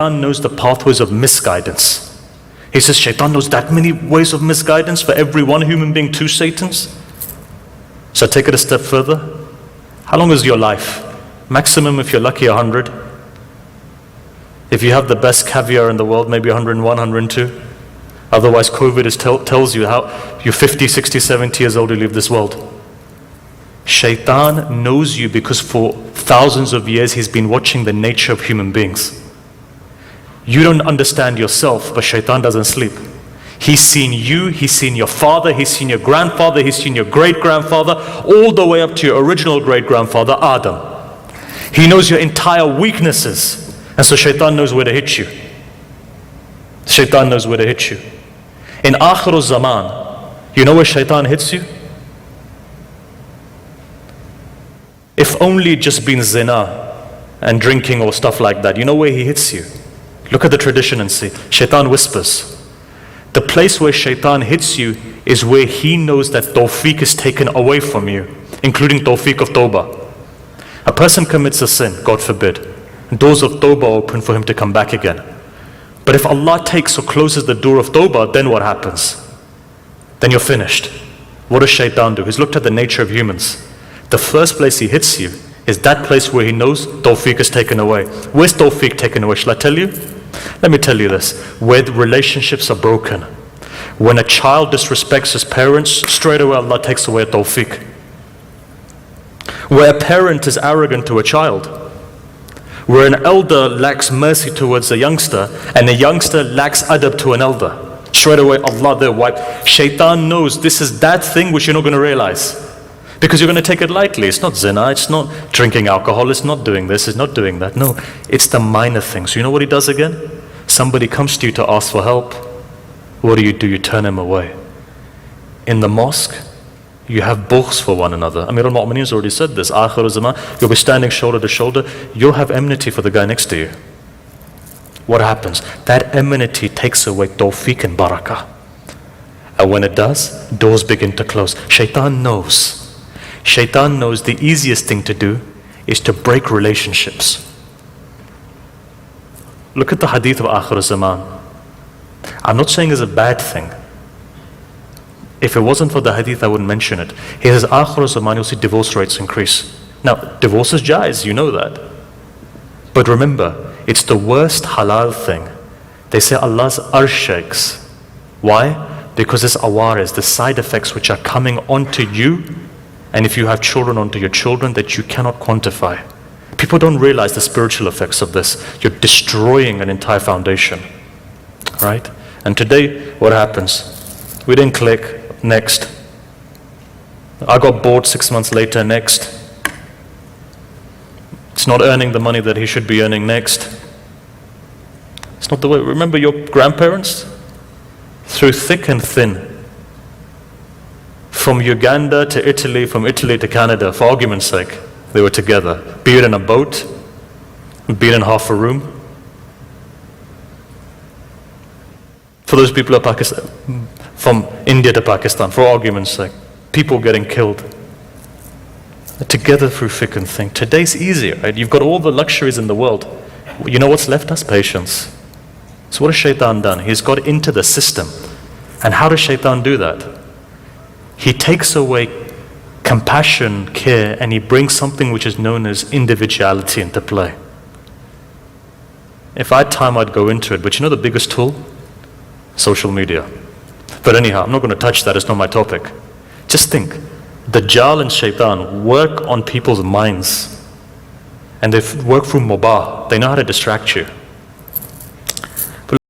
Shaitan knows the pathways of misguidance. He says Shaitan knows that many ways of misguidance for every one human being, two Satans. So take it a step further. How long is your life? Maximum, if you're lucky, 100. If you have the best caviar in the world, maybe 101, 102. Otherwise, COVID tells you how you're 50, 60, 70 years old, you leave this world. Shaitan knows you because for thousands of years he's been watching the nature of human beings. You don't understand yourself, but Shaitan doesn't sleep. He's seen you, he's seen your father, he's seen your grandfather, he's seen your great-grandfather, all the way up to your original great-grandfather, Adam. He knows your entire weaknesses, and so Shaitan knows where to hit you. Shaitan knows where to hit you. In Akhir Zaman, you know where Shaitan hits you? If only just been zina and drinking or stuff like that, you know where he hits you? Look at the tradition and see. Shaitan whispers. The place where Shaitan hits you is where he knows that tawfiq is taken away from you, including tawfiq of tawbah. A person commits a sin, God forbid. Doors of tawbah open for him to come back again. But if Allah takes or closes the door of tawbah, then what happens? Then you're finished. What does Shaitan do? He's looked at the nature of humans. The first place he hits you is that place where he knows tawfiq is taken away. Where's tawfiq taken away? Shall I tell you? Let me tell you this. Where the relationships are broken. When a child disrespects his parents, straight away Allah takes away tawfiq. Where a parent is arrogant to a child. Where an elder lacks mercy towards a youngster, and a youngster lacks adab to an elder. Straight away Allah there wipe. Shaitan knows this is that thing which you're not going to realize. Because you're going to take it lightly. It's not zina, it's not drinking alcohol, it's not doing this, it's not doing that. No, it's the minor things. You know what he does again? Somebody comes to you to ask for help. What do? You turn him away. In the mosque, you have bughs for one another. Amir al-Mu'mineen has already said this. Akhir Zaman, you'll be standing shoulder to shoulder. You'll have enmity for the guy next to you. What happens? That enmity takes away tawfiq and barakah. And when it does, doors begin to close. Shaitan knows. Shaitan knows the easiest thing to do is to break relationships. Look at the hadith of Akhir Zaman. I'm not saying it's a bad thing. If it wasn't for the hadith, I wouldn't mention it. He says, Akhir Zaman, you'll see divorce rates increase. Now, divorce is jaiz, you know that. But remember, it's the worst halal thing. They say Allah's arsh shakes. Why? Because this awaris, the side effects which are coming onto you, and if you have children, onto your children, that you cannot quantify. People don't realize the spiritual effects of this. You're destroying an entire foundation. Right? And today, what happens? We didn't click, next. I got bored 6 months later, next. It's not earning the money that he should be earning, next. It's not the way. Remember your grandparents? Through thick and thin. From Uganda to Italy, from Italy to Canada, for argument's sake, they were together. Be it in a boat, be it in half a room. For those people of Pakistan, from India to Pakistan, for argument's sake, people getting killed. Together through thick and thin. Today's easier, right? You've got all the luxuries in the world. You know what's left us? Patience. So what has Shaitan done? He's got into the system. And how does Shaitan do that? He takes away compassion, care, and he brings something which is known as individuality into play. If I had time, I'd go into it, but you know the biggest tool? Social media. But anyhow, I'm not going to touch that, it's not my topic. Just think, Dajjal and Shaitan work on people's minds, and they work through mubah. They know how to distract you.